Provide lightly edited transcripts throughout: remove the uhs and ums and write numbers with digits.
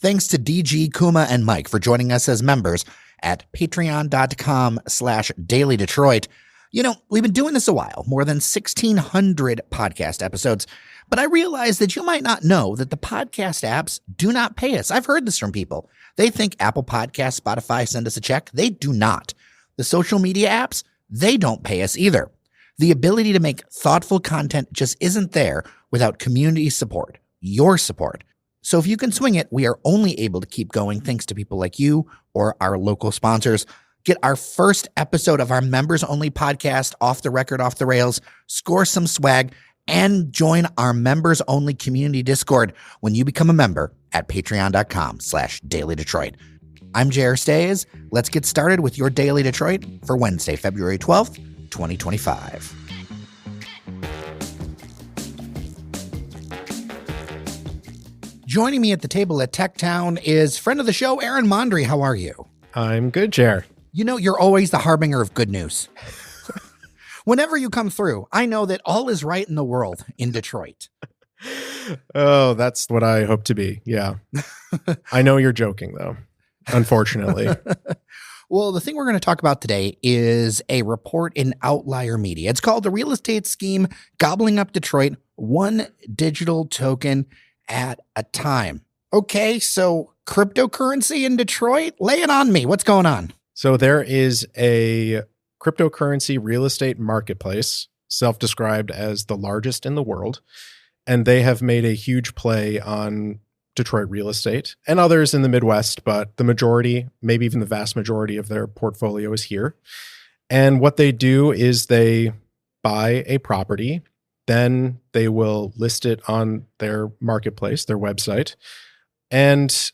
Thanks to DG, Kuma, and Mike for joining us as members at patreon.com/dailydetroit. You know, we've been doing this a while, more than 1,600 podcast episodes, but I realize that you might not know that the podcast apps do not pay us. I've heard this from people. They think Apple Podcasts, Spotify send us a check. They do not. The social media apps, they don't pay us either. The ability to make thoughtful content just isn't there without community support, your support. So if you can swing it, we are only able to keep going thanks to people like you or our local sponsors. Get our first episode of our members-only podcast, Off the Record, Off the Rails, score some swag, and join our members-only community Discord when you become a member at patreon.com/dailydetroit. I'm J.R. Stays. Let's get started with your Daily Detroit for Wednesday, February 12th, 2025. Joining me at the table at Tech Town is friend of the show, Aaron Mondry. How are you? I'm good, Jer. You know, you're always the harbinger of good news. Whenever you come through, I know that all is right in the world in Detroit. Oh, that's what I hope to be. Yeah. I know you're joking, though, unfortunately. Well, the thing we're going to talk about today is a report in Outlier Media. It's called The Real Estate Scheme Gobbling Up Detroit, One Digital Token at a Time. Okay, so cryptocurrency in Detroit? Lay it on me. What's going on? So there is a cryptocurrency real estate marketplace, self-described as the largest in the world, and they have made a huge play on Detroit real estate and others in the Midwest, but the majority, maybe even the vast majority of their portfolio is here. And what they do is they buy a property, then they will list it on their marketplace, their website, and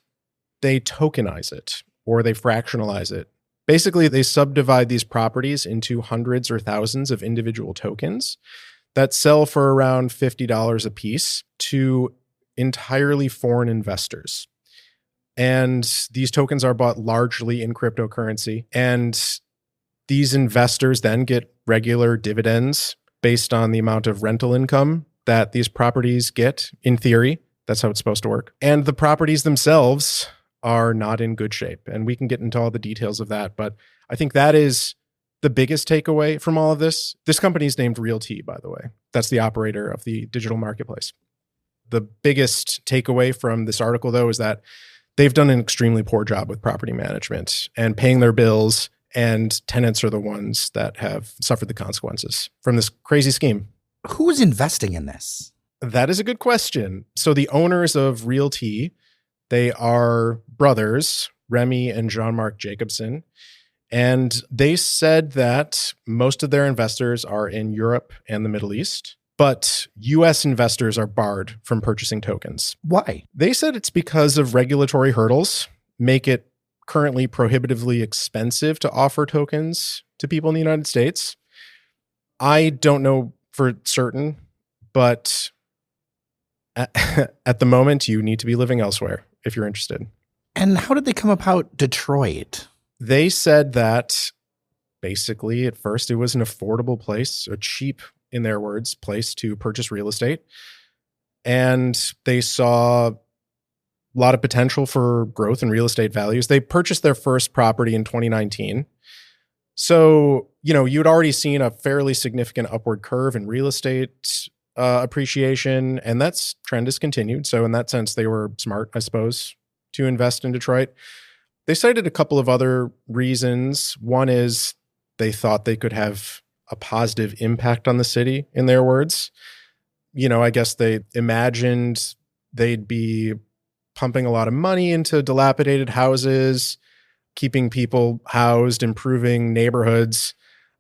they tokenize it or they fractionalize it. Basically, they subdivide these properties into hundreds or thousands of individual tokens that sell for around $50 a piece to entirely foreign investors. And these tokens are bought largely in cryptocurrency. And these investors then get regular dividends based on the amount of rental income that these properties get. In theory, that's how it's supposed to work. And the properties themselves are not in good shape. And we can get into all the details of that. But I think that is the biggest takeaway from all of this. This company is named Realty, by the way. That's the operator of the digital marketplace. The biggest takeaway from this article, though, is that they've done an extremely poor job with property management and paying their bills, and tenants are the ones that have suffered the consequences from this crazy scheme. Who's investing in this? That is a good question. So the owners of Realty, they are brothers, Remy and Jean-Marc Jacobson, and they said that most of their investors are in Europe and the Middle East. But U.S. investors are barred from purchasing tokens. Why? They said it's because of regulatory hurdles make it currently prohibitively expensive to offer tokens to people in the United States. I don't know for certain, but at the moment, you need to be living elsewhere if you're interested. And how did they come about Detroit? They said that basically at first it was an affordable place, a cheap, in their words, place to purchase real estate. And they saw a lot of potential for growth in real estate values. They purchased their first property in 2019. So, you know, you'd already seen a fairly significant upward curve in real estate appreciation, and that trend has continued. So in that sense, they were smart, I suppose, to invest in Detroit. They cited a couple of other reasons. One is they thought they could have a positive impact on the city, in their words. You know, I guess they imagined they'd be pumping a lot of money into dilapidated houses, keeping people housed, improving neighborhoods.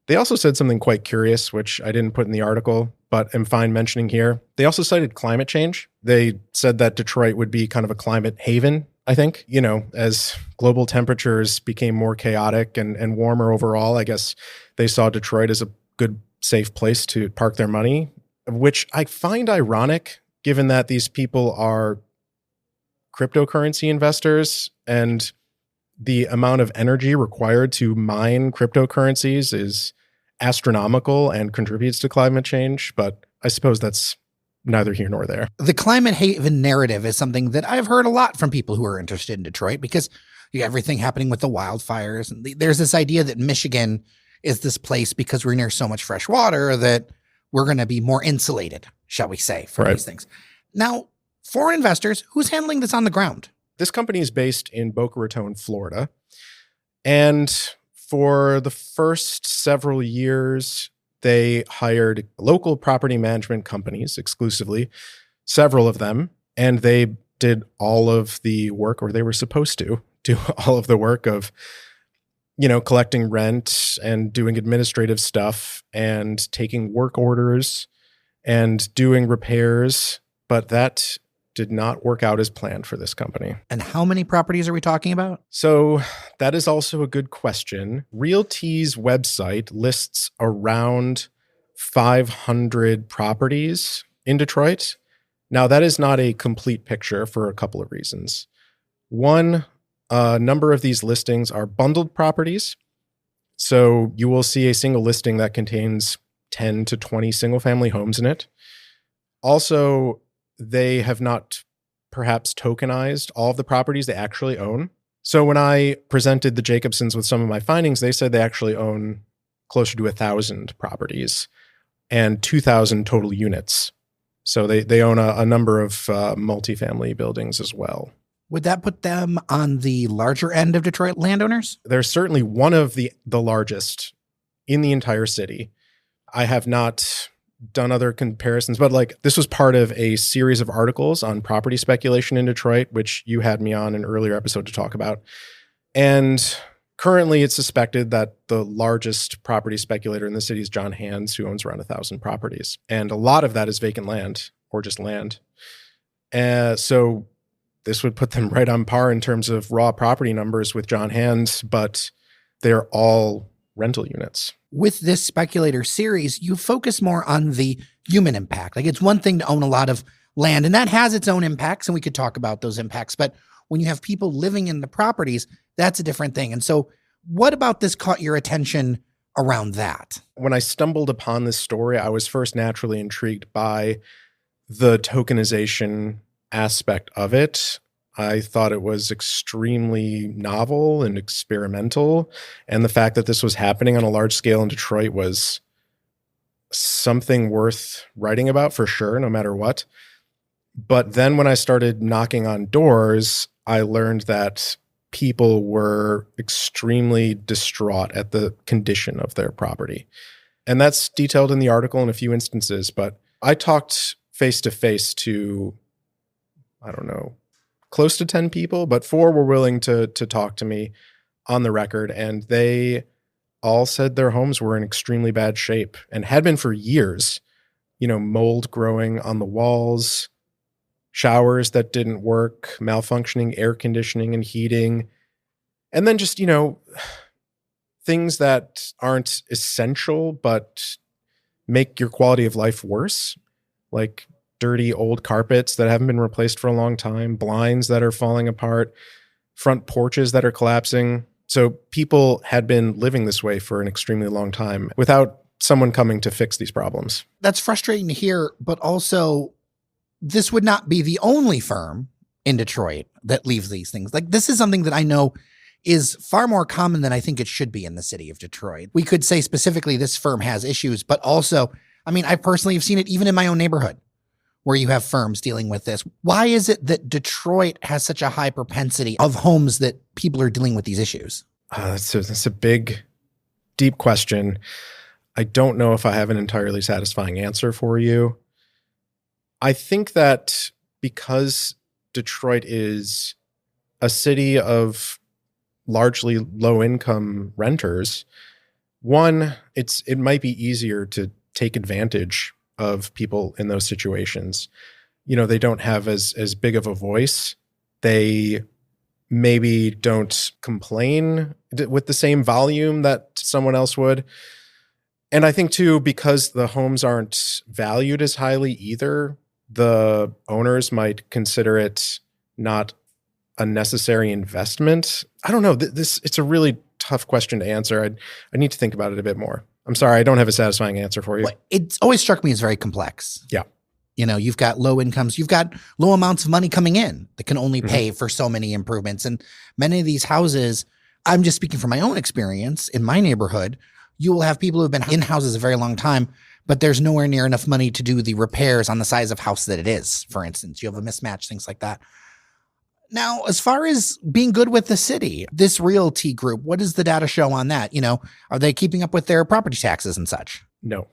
They also said something quite curious, which I didn't put in the article, but am fine mentioning here. They also cited climate change. They said that Detroit would be kind of a climate haven, I think. You know, as global temperatures became more chaotic and warmer overall, I guess they saw Detroit as a good, safe place to park their money, which I find ironic given that these people are cryptocurrency investors and the amount of energy required to mine cryptocurrencies is astronomical and contributes to climate change. But I suppose that's neither here nor there. The climate haven narrative is something that I've heard a lot from people who are interested in Detroit because you have everything happening with the wildfires. And there's this idea that Michigan is this place because we're near so much fresh water that we're going to be more insulated, shall we say, from these things. Now, foreign investors, who's handling this on the ground? This company is based in Boca Raton, Florida. And for the first several years, they hired local property management companies exclusively, several of them, and they did all of the work, or they were supposed to do all of the work of, collecting rent and doing administrative stuff and taking work orders and doing repairs. But that did not work out as planned for this company. And how many properties are we talking about? So that is also a good question. Realty's website lists around 500 properties in Detroit. Now, that is not a complete picture for a couple of reasons. One, a number of these listings are bundled properties. So you will see a single listing that contains 10 to 20 single-family homes in it. Also, they have not perhaps tokenized all of the properties they actually own. So when I presented the Jacobsons with some of my findings, they said they actually own closer to 1,000 properties and 2,000 total units. So they own a number of multifamily buildings as well. Would that put them on the larger end of Detroit landowners? They're certainly one of the largest in the entire city. I have not done other comparisons, but this was part of a series of articles on property speculation in Detroit, which you had me on an earlier episode to talk about. And currently it's suspected that the largest property speculator in the city is John Hands, who owns around 1,000 properties. And a lot of that is vacant land or just land. So this would put them right on par in terms of raw property numbers with John Hands, but they're all rental units. With this speculator series, you focus more on the human impact. It's one thing to own a lot of land, and that has its own impacts, and we could talk about those impacts. But when you have people living in the properties, that's a different thing. And so what about this caught your attention around that? When I stumbled upon this story, I was first naturally intrigued by the tokenization aspect of it. I thought it was extremely novel and experimental. And the fact that this was happening on a large scale in Detroit was something worth writing about for sure, no matter what. But then when I started knocking on doors, I learned that people were extremely distraught at the condition of their property. And that's detailed in the article in a few instances. But I talked face to face to, I don't know, close to 10 people, but 4 were willing to talk to me on the record. And they all said their homes were in extremely bad shape and had been for years. Mold growing on the walls, showers that didn't work, malfunctioning air conditioning and heating, and then just, things that aren't essential but make your quality of life worse, like dirty old carpets that haven't been replaced for a long time, blinds that are falling apart, front porches that are collapsing. So people had been living this way for an extremely long time without someone coming to fix these problems. That's frustrating to hear, but also this would not be the only firm in Detroit that leaves these things. This is something that I know is far more common than I think it should be in the city of Detroit. We could say specifically this firm has issues, but also, I personally have seen it even in my own neighborhood where you have firms dealing with this. Why is it that Detroit has such a high propensity of homes that people are dealing with these issues? That's a big, deep question. I don't know if I have an entirely satisfying answer for you. I think that because Detroit is a city of largely low-income renters, one, it might be easier to take advantage of people in those situations. They don't have as big of a voice. They maybe don't complain with the same volume that someone else would. And I think too, because the homes aren't valued as highly either, the owners might consider it not a necessary investment. I don't know. It's a really tough question to answer. I need to think about it a bit more. I'm sorry, I don't have a satisfying answer for you. It's always struck me as very complex. Yeah. You've got low incomes, you've got low amounts of money coming in that can only pay for so many improvements. And many of these houses, I'm just speaking from my own experience in my neighborhood, you will have people who've been in houses a very long time, but there's nowhere near enough money to do the repairs on the size of house that it is. For instance, you have a mismatch, things like that. Now, as far as being good with the city, this realty group, what does the data show on that? Are they keeping up with their property taxes and such? No.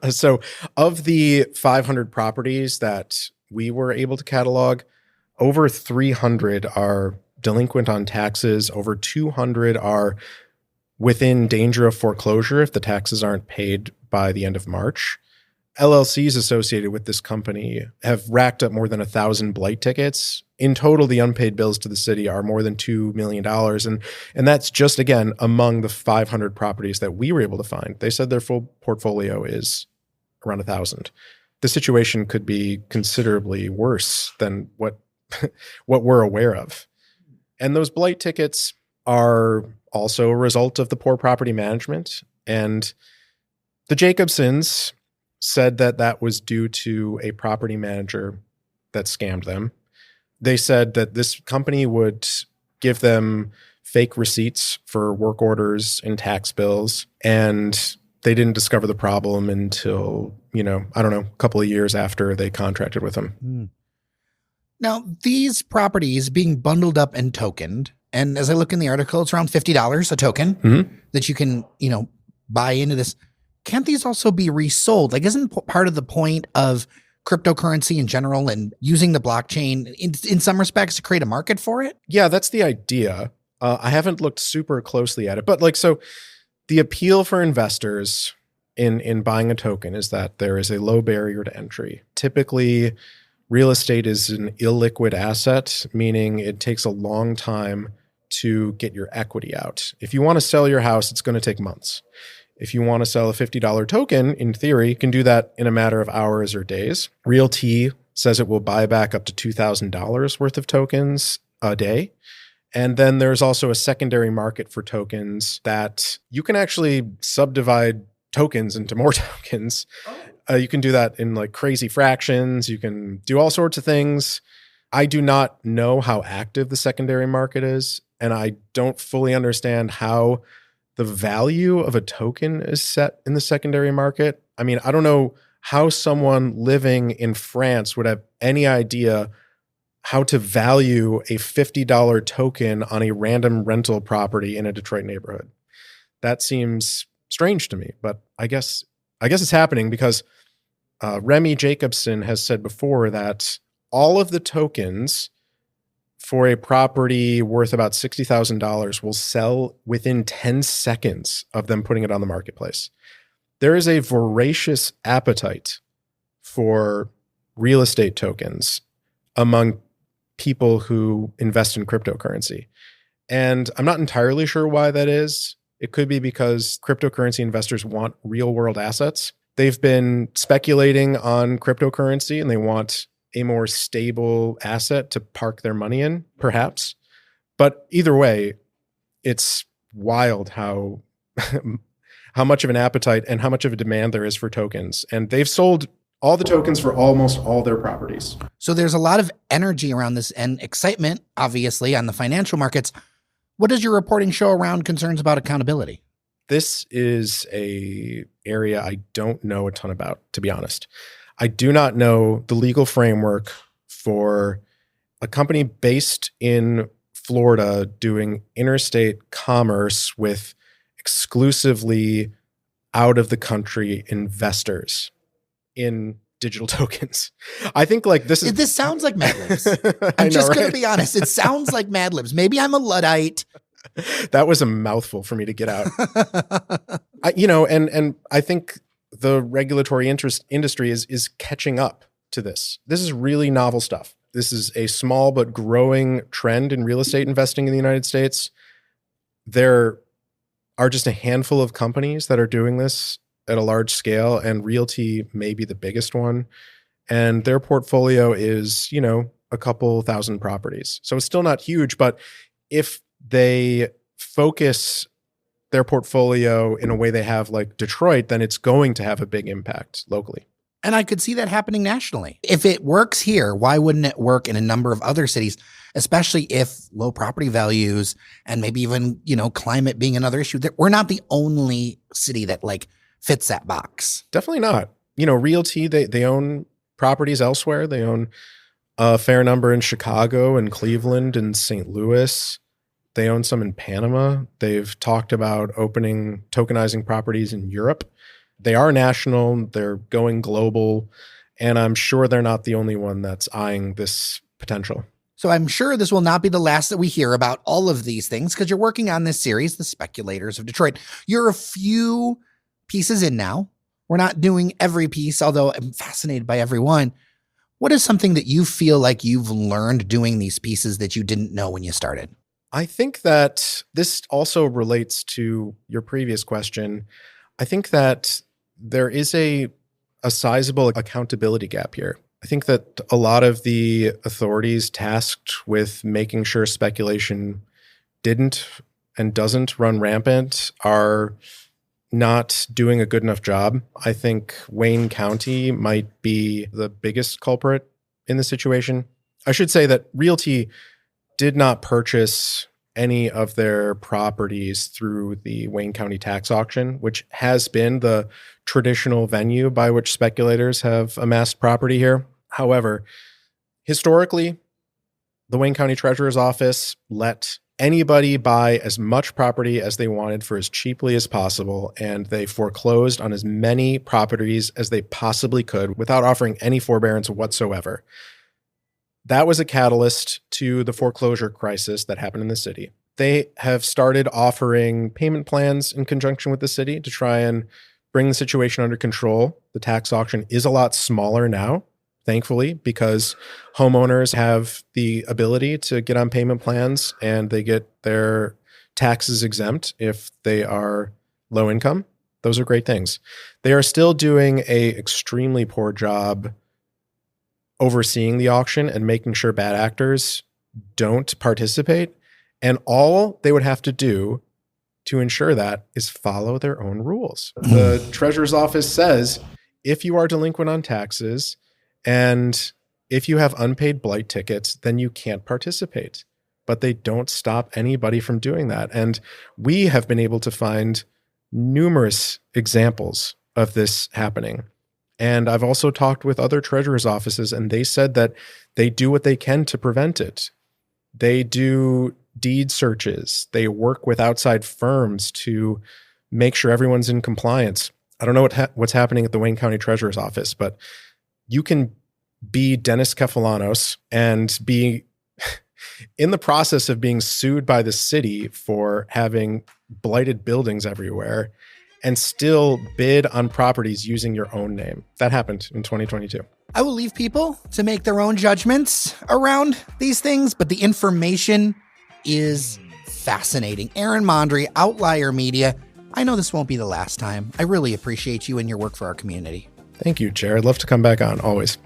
So of the 500 properties that we were able to catalog, over 300 are delinquent on taxes. Over 200 are within danger of foreclosure if the taxes aren't paid by the end of March. LLCs associated with this company have racked up more than 1,000 blight tickets. In total, the unpaid bills to the city are more than $2 million. And that's just, again, among the 500 properties that we were able to find. They said their full portfolio is around 1,000. The situation could be considerably worse than what we're aware of. And those blight tickets are also a result of the poor property management. And the Jacobsons said that was due to a property manager that scammed them. They said that this company would give them fake receipts for work orders and tax bills, and they didn't discover the problem until, a couple of years after they contracted with them. Now, these properties being bundled up and tokened, and as I look in the article, it's around $50 a token that you can, buy into this. Can't these also be resold? Like, isn't part of the point of cryptocurrency in general and using the blockchain in some respects to create a market for it? Yeah, that's the idea. I haven't looked super closely at it, but so the appeal for investors in buying a token is that there is a low barrier to entry. Typically, real estate is an illiquid asset, meaning it takes a long time to get your equity out. If you want to sell your house, it's going to take months. If you want to sell a $50 token, in theory, you can do that in a matter of hours or days. Realty says it will buy back up to $2,000 worth of tokens a day. And then there's also a secondary market for tokens that you can actually subdivide tokens into more tokens. You can do that in like crazy fractions. You can do all sorts of things. I do not know how active the secondary market is, and I don't fully understand how the value of a token is set in the secondary market. I mean, I don't know how someone living in France would have any idea how to value a $50 token on a random rental property in a Detroit neighborhood. That seems strange to me, but I guess it's happening because Remy Jacobson has said before that all of the tokens for a property worth about $60,000 will sell within 10 seconds of them putting it on the marketplace. There is a voracious appetite for real estate tokens among people who invest in cryptocurrency. And I'm not entirely sure why that is. It could be because cryptocurrency investors want real world assets. They've been speculating on cryptocurrency and they want a more stable asset to park their money in, perhaps. But either way, it's wild how much of an appetite and how much of a demand there is for tokens. And they've sold all the tokens for almost all their properties. So there's a lot of energy around this and excitement, obviously, on the financial markets. What does your reporting show around concerns about accountability? This is a area I don't know a ton about, to be honest. I do not know the legal framework for a company based in Florida doing interstate commerce with exclusively out of the country investors in digital tokens. I think like this sounds like Mad Libs. I'm just going to be honest. It sounds like Mad Libs. Maybe I'm a Luddite. That was a mouthful for me to get out. And I think the regulatory industry is catching up to this. This is really novel stuff. This is a small but growing trend in real estate investing in the United States. There are just a handful of companies that are doing this at a large scale, and Realty may be the biggest one. And their portfolio is, a couple thousand properties. So it's still not huge, but if they focus their portfolio in a way they have like Detroit, then it's going to have a big impact locally. And I could see that happening nationally. If it works here, why wouldn't it work in a number of other cities, especially if low property values and maybe even, climate being another issue? That we're not the only city that fits that box. Definitely not. Realty, they own properties elsewhere. They own a fair number in Chicago and Cleveland and St. Louis. They own some in Panama. They've talked about tokenizing properties in Europe. They are national, they're going global, and I'm sure they're not the only one that's eyeing this potential. So I'm sure this will not be the last that we hear about all of these things because you're working on this series, The Speculators of Detroit. You're a few pieces in now. We're not doing every piece, although I'm fascinated by every one. What is something that you feel like you've learned doing these pieces that you didn't know when you started? I think that this also relates to your previous question. I think that there is a sizable accountability gap here. I think that a lot of the authorities tasked with making sure speculation didn't and doesn't run rampant are not doing a good enough job. I think Wayne County might be the biggest culprit in the situation. I should say that Realty did not purchase any of their properties through the Wayne County tax auction, which has been the traditional venue by which speculators have amassed property here. However, historically, the Wayne County Treasurer's Office let anybody buy as much property as they wanted for as cheaply as possible, and they foreclosed on as many properties as they possibly could without offering any forbearance whatsoever. That was a catalyst to the foreclosure crisis that happened in the city. They have started offering payment plans in conjunction with the city to try and bring the situation under control. The tax auction is a lot smaller now, thankfully, because homeowners have the ability to get on payment plans and they get their taxes exempt if they are low income. Those are great things. They are still doing an extremely poor job overseeing the auction and making sure bad actors don't participate. And all they would have to do to ensure that is follow their own rules. The Treasurer's Office says, if you are delinquent on taxes and if you have unpaid blight tickets, then you can't participate. But they don't stop anybody from doing that. And we have been able to find numerous examples of this happening. And I've also talked with other treasurer's offices, and they said that they do what they can to prevent it. They do deed searches. They work with outside firms to make sure everyone's in compliance. I don't know what's happening at the Wayne County Treasurer's Office, but you can be Dennis Kefalanos and be in the process of being sued by the city for having blighted buildings everywhere and still bid on properties using your own name. That happened in 2022. I will leave people to make their own judgments around these things, but the information is fascinating. Aaron Mondry, Outlier Media. I know this won't be the last time. I really appreciate you and your work for our community. Thank you, Jared. Love to come back on, always.